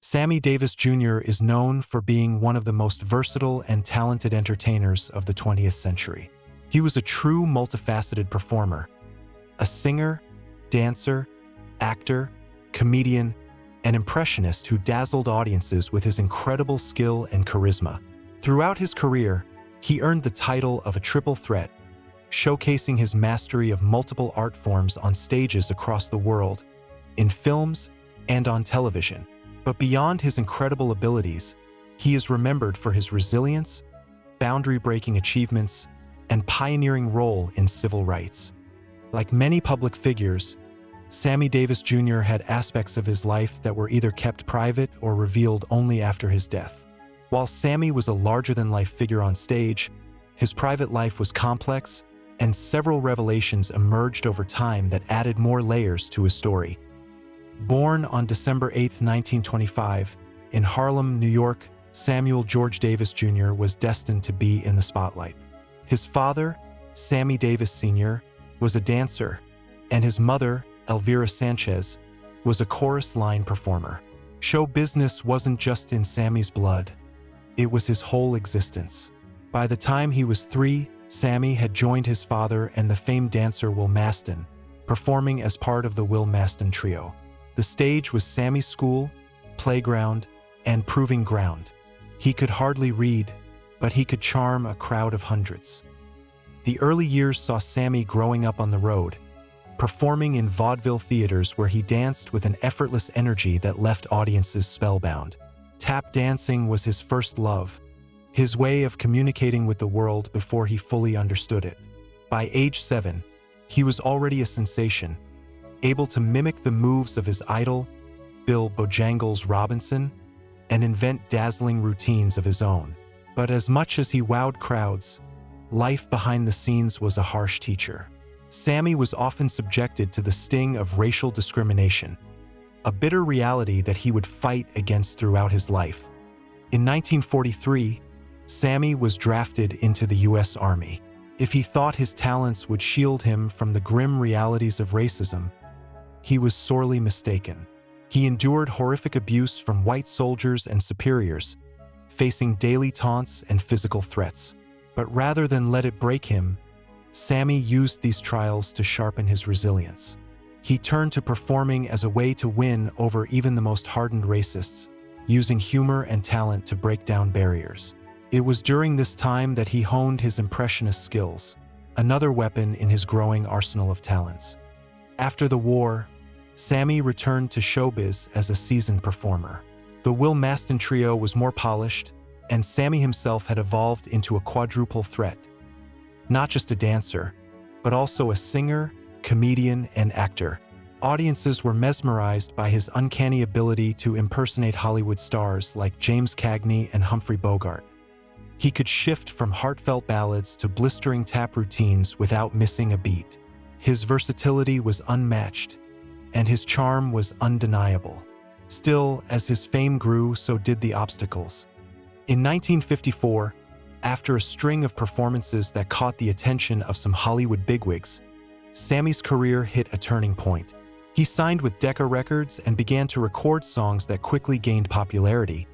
Sammy Davis Jr. is known for being one of the most versatile and talented entertainers of the 20th century. He was a true multifaceted performer, a singer, dancer, actor, comedian, and impressionist who dazzled audiences with his incredible skill and charisma. Throughout his career, he earned the title of a triple threat, showcasing his mastery of multiple art forms on stages across the world, in films and on television. But beyond his incredible abilities, he is remembered for his resilience, boundary-breaking achievements, and pioneering role in civil rights. Like many public figures, Sammy Davis Jr. had aspects of his life that were either kept private or revealed only after his death. While Sammy was a larger-than-life figure on stage, his private life was complex, and several revelations emerged over time that added more layers to his story. Born on December 8, 1925, in Harlem, New York, Samuel George Davis Jr. was destined to be in the spotlight. His father, Sammy Davis Sr., was a dancer, and his mother, Elvira Sanchez, was a chorus line performer. Show business wasn't just in Sammy's blood, it was his whole existence. By the time he was 3, Sammy had joined his father and the famed dancer Will Maston, performing as part of the Will Maston Trio. The stage was Sammy's school, playground, and proving ground. He could hardly read, but he could charm a crowd of hundreds. The early years saw Sammy growing up on the road, performing in vaudeville theaters where he danced with an effortless energy that left audiences spellbound. Tap dancing was his first love, his way of communicating with the world before he fully understood it. By age 7, he was already a sensation, able to mimic the moves of his idol, Bill Bojangles Robinson, and invent dazzling routines of his own. But as much as he wowed crowds, life behind the scenes was a harsh teacher. Sammy was often subjected to the sting of racial discrimination, a bitter reality that he would fight against throughout his life. In 1943, Sammy was drafted into the U.S. Army. If he thought his talents would shield him from the grim realities of racism, he was sorely mistaken. He endured horrific abuse from white soldiers and superiors, facing daily taunts and physical threats. But rather than let it break him, Sammy used these trials to sharpen his resilience. He turned to performing as a way to win over even the most hardened racists, using humor and talent to break down barriers. It was during this time that he honed his impressionist skills, another weapon in his growing arsenal of talents. After the war, Sammy returned to showbiz as a seasoned performer. The Will Maston Trio was more polished, and Sammy himself had evolved into a quadruple threat. Not just a dancer, but also a singer, comedian, and actor. Audiences were mesmerized by his uncanny ability to impersonate Hollywood stars like James Cagney and Humphrey Bogart. He could shift from heartfelt ballads to blistering tap routines without missing a beat. His versatility was unmatched, and his charm was undeniable. Still, as his fame grew, so did the obstacles. In 1954, after a string of performances that caught the attention of some Hollywood bigwigs, Sammy's career hit a turning point. He signed with Decca Records and began to record songs that quickly gained popularity.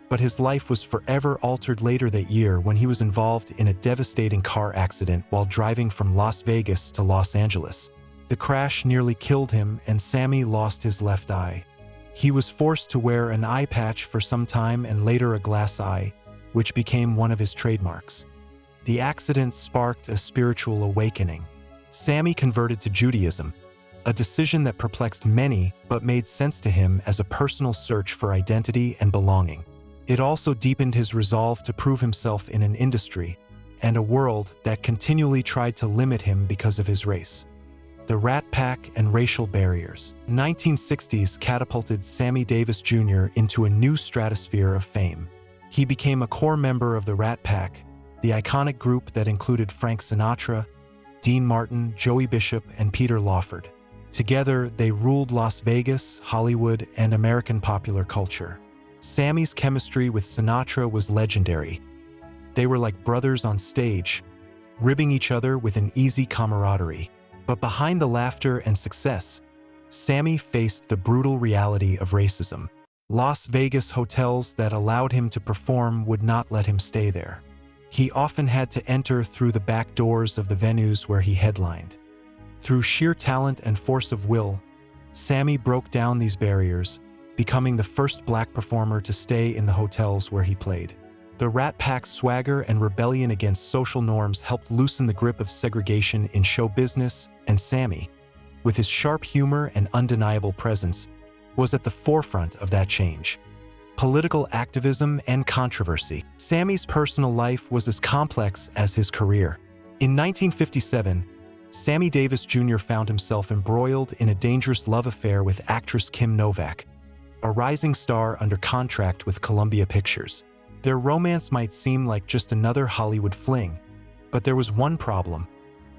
But his life was forever altered later that year when he was involved in a devastating car accident while driving from Las Vegas to Los Angeles. The crash nearly killed him, and Sammy lost his left eye. He was forced to wear an eye patch for some time and later a glass eye, which became one of his trademarks. The accident sparked a spiritual awakening. Sammy converted to Judaism, a decision that perplexed many but made sense to him as a personal search for identity and belonging. It also deepened his resolve to prove himself in an industry and a world that continually tried to limit him because of his race. The Rat Pack and racial barriers. 1960s catapulted Sammy Davis Jr. into a new stratosphere of fame. He became a core member of the Rat Pack, the iconic group that included Frank Sinatra, Dean Martin, Joey Bishop, and Peter Lawford. Together, they ruled Las Vegas, Hollywood, and American popular culture. Sammy's chemistry with Sinatra was legendary. They were like brothers on stage, ribbing each other with an easy camaraderie. But behind the laughter and success, Sammy faced the brutal reality of racism. Las Vegas hotels that allowed him to perform would not let him stay there. He often had to enter through the back doors of the venues where he headlined. Through sheer talent and force of will, Sammy broke down these barriers, becoming the first black performer to stay in the hotels where he played. The Rat Pack's swagger and rebellion against social norms helped loosen the grip of segregation in show business, and Sammy, with his sharp humor and undeniable presence, was at the forefront of that change. Political activism and controversy. Sammy's personal life was as complex as his career. In 1957, Sammy Davis Jr. found himself embroiled in a dangerous love affair with actress Kim Novak, a rising star under contract with Columbia Pictures. Their romance might seem like just another Hollywood fling, but there was one problem.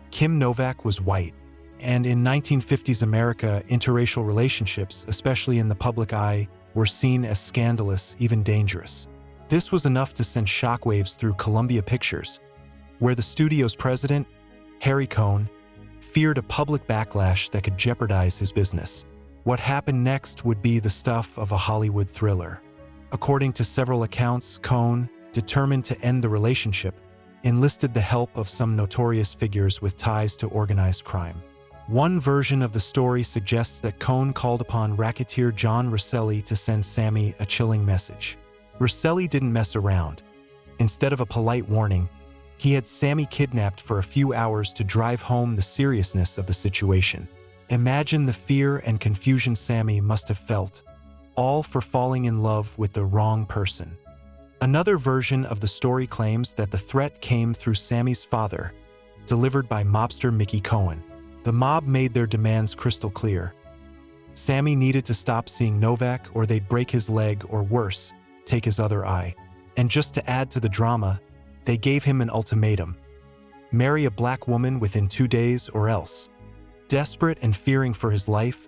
Kim Novak was white, and in 1950s America, interracial relationships, especially in the public eye, were seen as scandalous, even dangerous. This was enough to send shockwaves through Columbia Pictures, where the studio's president, Harry Cohn, feared a public backlash that could jeopardize his business. What happened next would be the stuff of a Hollywood thriller. According to several accounts, Cohn, determined to end the relationship, enlisted the help of some notorious figures with ties to organized crime. One version of the story suggests that Cohn called upon racketeer John Rosselli to send Sammy a chilling message. Rosselli didn't mess around. Instead of a polite warning, he had Sammy kidnapped for a few hours to drive home the seriousness of the situation. Imagine the fear and confusion Sammy must have felt, all for falling in love with the wrong person. Another version of the story claims that the threat came through Sammy's father, delivered by mobster Mickey Cohen. The mob made their demands crystal clear. Sammy needed to stop seeing Novak or they'd break his leg or worse, take his other eye. And just to add to the drama, they gave him an ultimatum: marry a black woman within 2 days or else. Desperate and fearing for his life,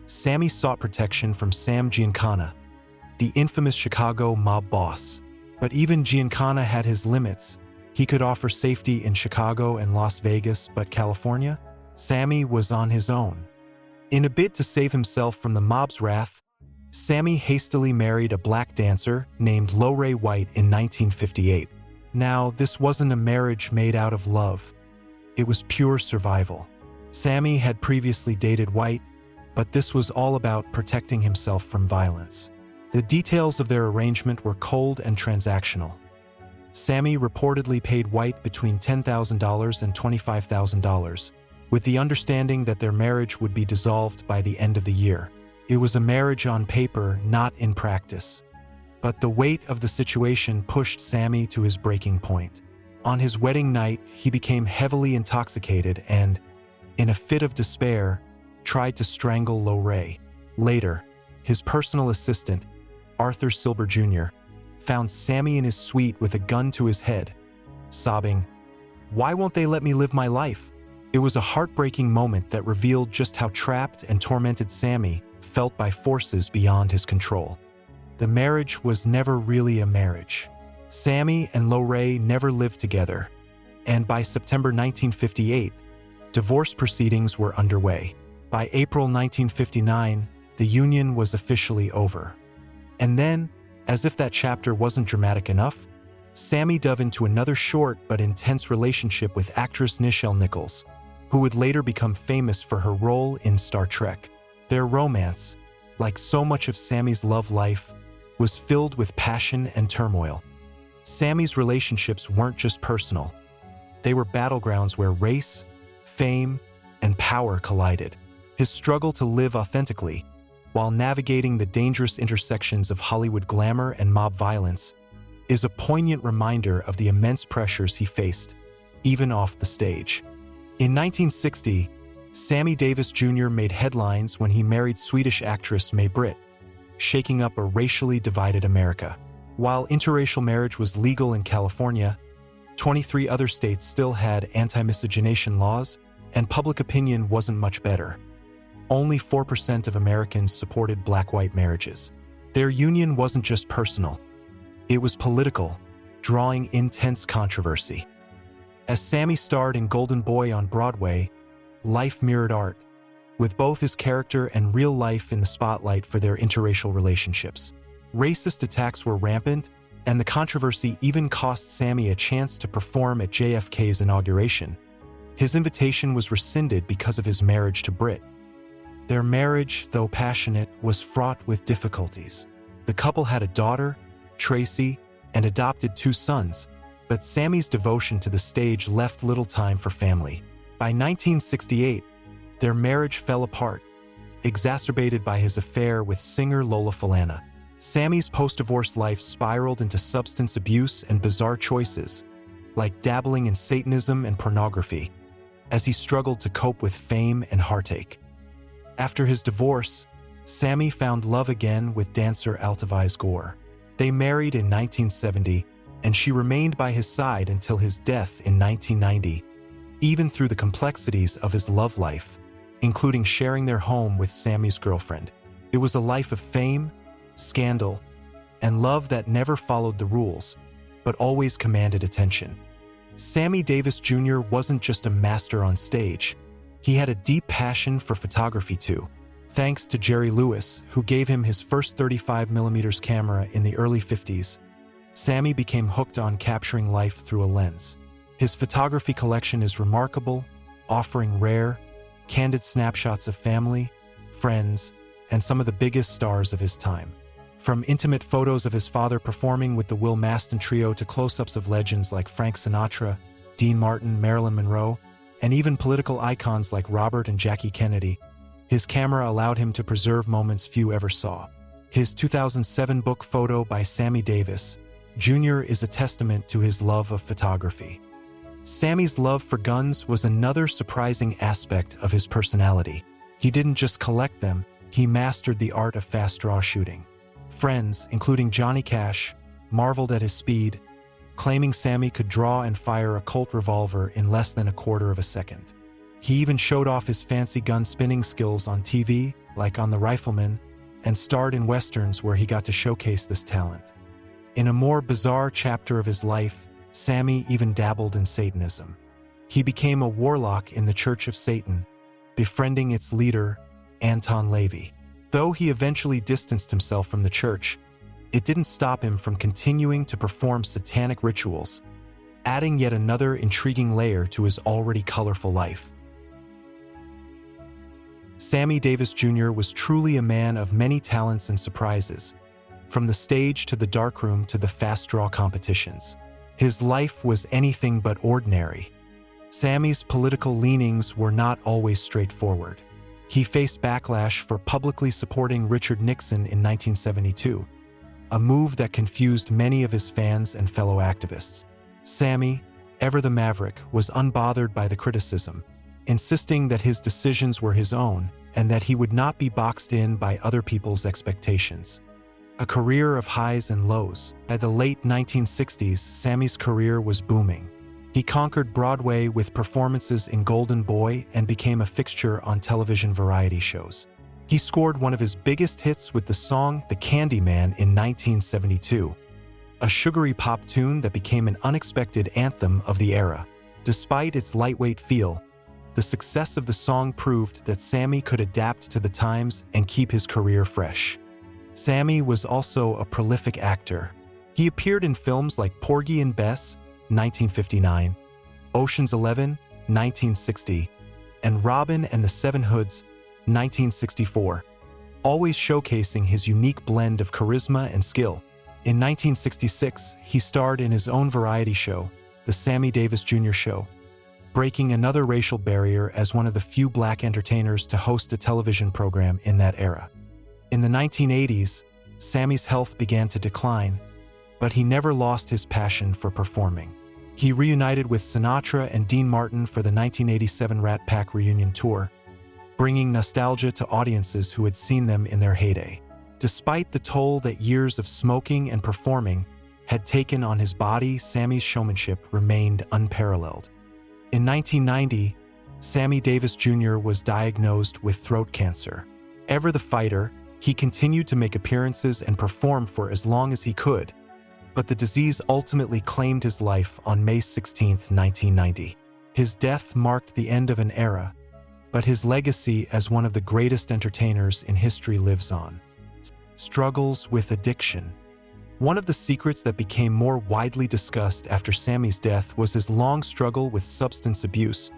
Sammy sought protection from Sam Giancana, the infamous Chicago mob boss. But even Giancana had his limits. He could offer safety in Chicago and Las Vegas, but California? Sammy was on his own. In a bid to save himself from the mob's wrath, Sammy hastily married a black dancer named Lorraine White in 1958. Now, this wasn't a marriage made out of love. It was pure survival. Sammy had previously dated White, but this was all about protecting himself from violence. The details of their arrangement were cold and transactional. Sammy reportedly paid White between $10,000 and $25,000, with the understanding that their marriage would be dissolved by the end of the year. It was a marriage on paper, not in practice. But the weight of the situation pushed Sammy to his breaking point. On his wedding night, he became heavily intoxicated and, in a fit of despair, tried to strangle Lorraine. Later, his personal assistant, Arthur Silber Jr., found Sammy in his suite with a gun to his head, sobbing, "Why won't they let me live my life?" It was a heartbreaking moment that revealed just how trapped and tormented Sammy felt by forces beyond his control. The marriage was never really a marriage. Sammy and Lorraine never lived together, and by September 1958, divorce proceedings were underway. By April 1959, the union was officially over. And then, as if that chapter wasn't dramatic enough, Sammy dove into another short but intense relationship with actress Nichelle Nichols, who would later become famous for her role in Star Trek. Their romance, like so much of Sammy's love life, was filled with passion and turmoil. Sammy's relationships weren't just personal. They were battlegrounds where race, fame, and power collided. His struggle to live authentically, while navigating the dangerous intersections of Hollywood glamour and mob violence, is a poignant reminder of the immense pressures he faced, even off the stage. In 1960, Sammy Davis Jr. made headlines when he married Swedish actress May Britt, shaking up a racially divided America. While interracial marriage was legal in California, 23 other states still had anti-miscegenation laws, and public opinion wasn't much better. Only 4% of Americans supported black-white marriages. Their union wasn't just personal. It was political, drawing intense controversy. As Sammy starred in Golden Boy on Broadway, life mirrored art, with both his character and real life in the spotlight for their interracial relationships. Racist attacks were rampant, and the controversy even cost Sammy a chance to perform at JFK's inauguration. His invitation was rescinded because of his marriage to Brit. Their marriage, though passionate, was fraught with difficulties. The couple had a daughter, Tracy, and adopted 2 sons, but Sammy's devotion to the stage left little time for family. By 1968, their marriage fell apart, exacerbated by his affair with singer Lola Falana. Sammy's post-divorce life spiraled into substance abuse and bizarre choices, like dabbling in Satanism and pornography, as he struggled to cope with fame and heartache. After his divorce, Sammy found love again with dancer Altaviz Gore. They married in 1970, and she remained by his side until his death in 1990, even through the complexities of his love life, including sharing their home with Sammy's girlfriend. It was a life of fame, scandal, and love that never followed the rules, but always commanded attention. Sammy Davis Jr. wasn't just a master on stage. He had a deep passion for photography too, thanks to Jerry Lewis, who gave him his first 35mm camera in the early 50s. Sammy became hooked on capturing life through a lens. His photography collection is remarkable, offering rare, candid snapshots of family, friends, and some of the biggest stars of his time. From intimate photos of his father performing with the Will Maston Trio to close-ups of legends like Frank Sinatra, Dean Martin, Marilyn Monroe, and even political icons like Robert and Jackie Kennedy, his camera allowed him to preserve moments few ever saw. His 2007 book Photo by Sammy Davis Jr. is a testament to his love of photography. Sammy's love for guns was another surprising aspect of his personality. He didn't just collect them, he mastered the art of fast-draw shooting. Friends, including Johnny Cash, marveled at his speed, claiming Sammy could draw and fire a Colt revolver in less than a quarter of a second. He even showed off his fancy gun spinning skills on TV, like on The Rifleman, and starred in westerns where he got to showcase this talent. In a more bizarre chapter of his life, Sammy even dabbled in Satanism. He became a warlock in the Church of Satan, befriending its leader, Anton LaVey. Though he eventually distanced himself from the church, it didn't stop him from continuing to perform satanic rituals, adding yet another intriguing layer to his already colorful life. Sammy Davis Jr. was truly a man of many talents and surprises, from the stage to the darkroom to the fast-draw competitions. His life was anything but ordinary. Sammy's political leanings were not always straightforward. He faced backlash for publicly supporting Richard Nixon in 1972, a move that confused many of his fans and fellow activists. Sammy, ever the maverick, was unbothered by the criticism, insisting that his decisions were his own and that he would not be boxed in by other people's expectations. A career of highs and lows. By the late 1960s, Sammy's career was booming. He conquered Broadway with performances in Golden Boy and became a fixture on television variety shows. He scored one of his biggest hits with the song The Candy Man in 1972, a sugary pop tune that became an unexpected anthem of the era. Despite its lightweight feel, the success of the song proved that Sammy could adapt to the times and keep his career fresh. Sammy was also a prolific actor. He appeared in films like Porgy and Bess, 1959, Ocean's 11, 1960, and Robin and the Seven Hoods, 1964, always showcasing his unique blend of charisma and skill. In 1966, he starred in his own variety show, The Sammy Davis Jr. Show, breaking another racial barrier as one of the few black entertainers to host a television program in that era. In the 1980s, Sammy's health began to decline, but he never lost his passion for performing. He reunited with Sinatra and Dean Martin for the 1987 Rat Pack reunion tour, bringing nostalgia to audiences who had seen them in their heyday. Despite the toll that years of smoking and performing had taken on his body, Sammy's showmanship remained unparalleled. In 1990, Sammy Davis Jr. was diagnosed with throat cancer. Ever the fighter, he continued to make appearances and perform for as long as he could, but the disease ultimately claimed his life on May 16, 1990. His death marked the end of an era, but his legacy as one of the greatest entertainers in history lives on. struggles with addiction. One of the secrets that became more widely discussed after Sammy's death was his long struggle with substance abuse,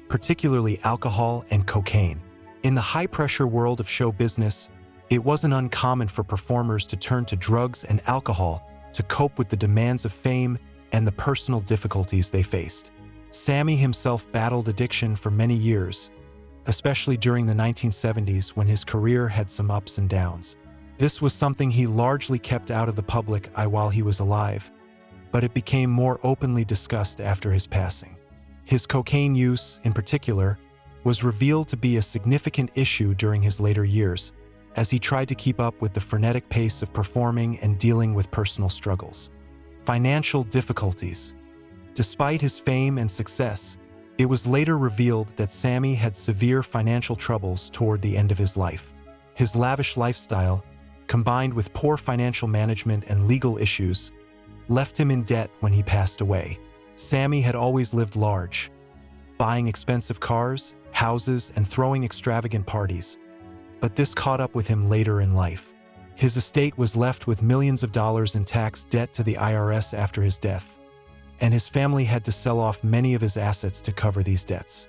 particularly alcohol and cocaine. In the high-pressure world of show business, it wasn't uncommon for performers to turn to drugs and alcohol to cope with the demands of fame and the personal difficulties they faced. Sammy himself battled addiction for many years, especially during the 1970s when his career had some ups and downs. This was something he largely kept out of the public eye while he was alive, but it became more openly discussed after his passing. His cocaine use, in particular, was revealed to be a significant issue during his later years, as he tried to keep up with the frenetic pace of performing and dealing with personal struggles. Financial difficulties. Despite his fame and success, it was later revealed that Sammy had severe financial troubles toward the end of his life. His lavish lifestyle, combined with poor financial management and legal issues, left him in debt when he passed away. Sammy had always lived large, buying expensive cars, houses, and throwing extravagant parties. But this caught up with him later in life. His estate was left with millions of dollars in tax debt to the IRS after his death, and his family had to sell off many of his assets to cover these debts.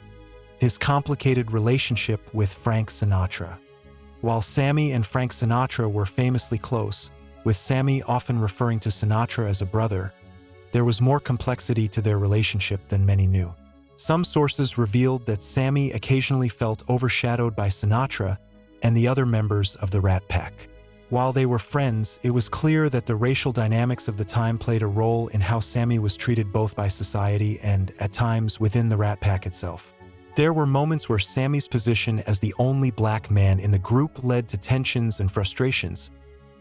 His complicated relationship with Frank Sinatra. While Sammy and Frank Sinatra were famously close, with Sammy often referring to Sinatra as a brother, there was more complexity to their relationship than many knew. Some sources revealed that Sammy occasionally felt overshadowed by Sinatra and the other members of the Rat Pack. While they were friends, it was clear that the racial dynamics of the time played a role in how Sammy was treated both by society and, at times, within the Rat Pack itself. There were moments where Sammy's position as the only black man in the group led to tensions and frustrations,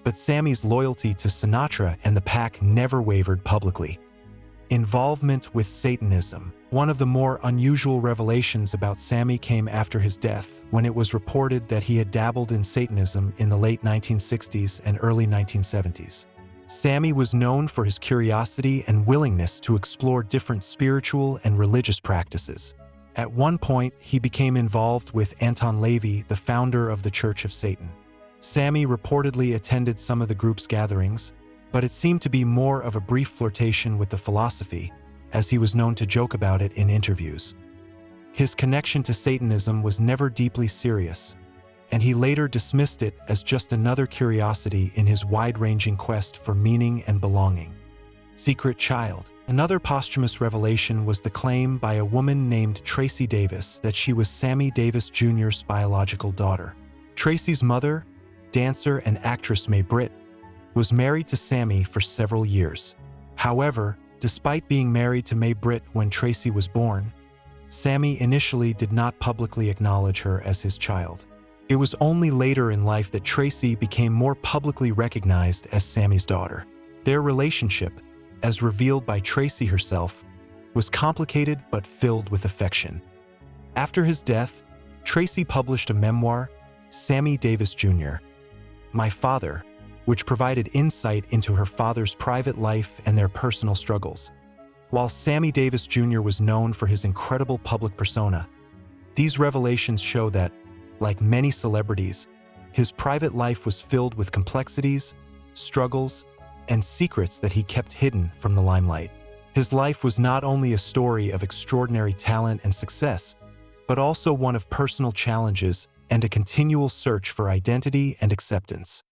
but Sammy's loyalty to Sinatra and the pack never wavered publicly. Involvement with Satanism. One of the more unusual revelations about Sammy came after his death, when it was reported that he had dabbled in Satanism in the late 1960s and early 1970s. Sammy was known for his curiosity and willingness to explore different spiritual and religious practices. At one point, he became involved with Anton LaVey, the founder of the Church of Satan. Sammy reportedly attended some of the group's gatherings, but it seemed to be more of a brief flirtation with the philosophy, as he was known to joke about it in interviews. His connection to Satanism was never deeply serious, and he later dismissed it as just another curiosity in his wide-ranging quest for meaning and belonging. Secret child. Another posthumous revelation was the claim by a woman named Tracy Davis that she was Sammy Davis Jr.'s biological daughter. Tracy's mother, dancer and actress Mae Britt, was married to Sammy for several years. However, despite being married to Mae Britt when Tracy was born, Sammy initially did not publicly acknowledge her as his child. It was only later in life that Tracy became more publicly recognized as Sammy's daughter. Their relationship, as revealed by Tracy herself, was complicated but filled with affection. After his death, Tracy published a memoir, Sammy Davis Jr., My Father, which provided insight into her father's private life and their personal struggles. While Sammy Davis Jr. was known for his incredible public persona, these revelations show that, like many celebrities, his private life was filled with complexities, struggles, and secrets that he kept hidden from the limelight. His life was not only a story of extraordinary talent and success, but also one of personal challenges and a continual search for identity and acceptance.